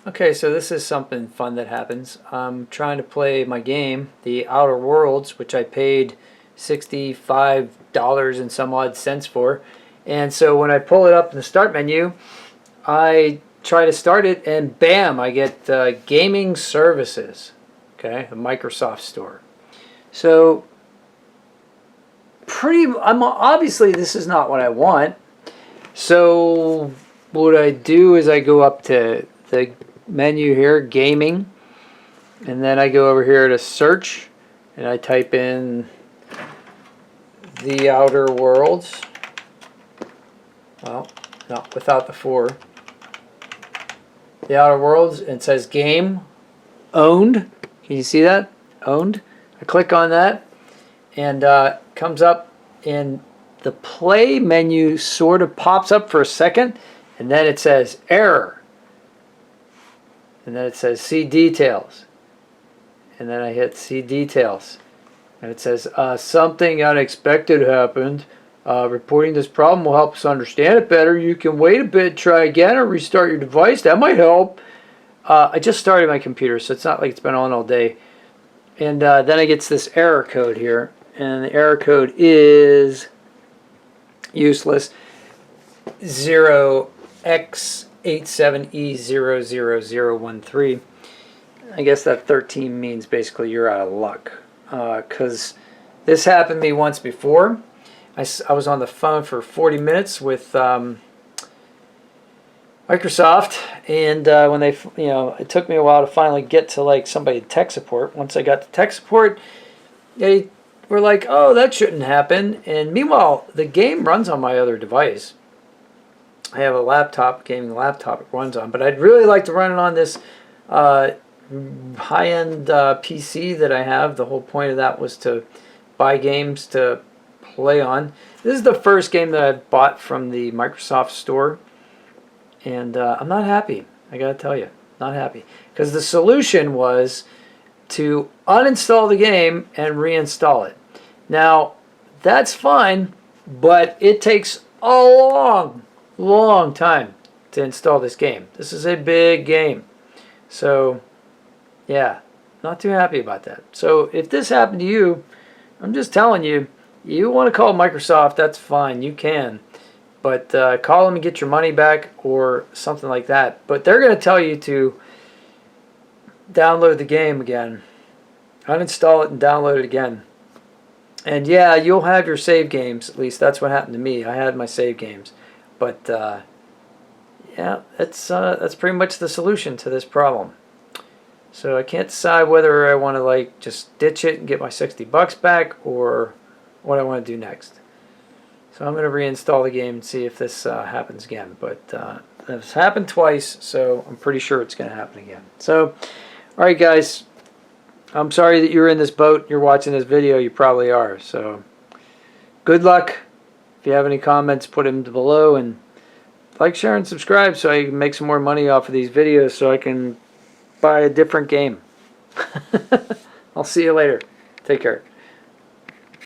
Okay, so this is something fun that happens. I'm trying to play my game, The Outer Worlds, which I paid $65 and some odd cents for. And so when I pull it up in the start menu, I try to start it and bam, I get gaming services. Okay, the Microsoft Store. So obviously this is not what I want. So what I do is I go up to the menu here, gaming, and then I go over here to search and I type in The Outer Worlds. Well, not without the 4. The Outer Worlds, and it says game owned. Can you see that? Owned. I click on that and comes up, and the play menu sort of pops up for a second, and then it says error. And then it says see details. And then I hit see details. And it says something unexpected happened. Reporting this problem will help us understand it better. You can wait a bit, try again, or restart your device. That might help. I just started my computer, so it's not like it's been on all day. And then I get this error code here. And the error code is useless. 0x87E00013. I guess that 13 means basically you're out of luck. Because this happened to me once before. I was on the phone for 40 minutes with Microsoft, and when they, it took me a while to finally get to like somebody tech support. Once I got to tech support, they were like, "Oh, that shouldn't happen." And meanwhile, the game runs on my other device. I have a laptop, gaming laptop it runs on, but I'd really like to run it on this high-end PC that I have. The whole point of that was to buy games to play on. This is the first game that I bought from the Microsoft Store, and I'm not happy. I gotta tell you, not happy, because the solution was to uninstall the game and reinstall it. Now that's fine, but it takes a long time to install this game. This is a big game, so yeah, not too happy about that. So if this happened to you, I'm just telling you, you want to call Microsoft, that's fine, you can. But call them and get your money back or something like that. But they're going to tell you to download the game again. Uninstall it and download it again. And yeah, you'll have your save games. At least that's what happened to me. I had my save games. But yeah, that's pretty much the solution to this problem. So I can't decide whether I want to like just ditch it and get my $60 back, or what I want to do next. So I'm going to reinstall the game and see if this happens again. But it's happened twice, so I'm pretty sure it's going to happen again. So, alright guys, I'm sorry that you're in this boat. You're watching this video. You probably are. So, good luck. If you have any comments, put them below. And like, share, and subscribe so I can make some more money off of these videos so I can buy a different game. I'll see you later. Take care.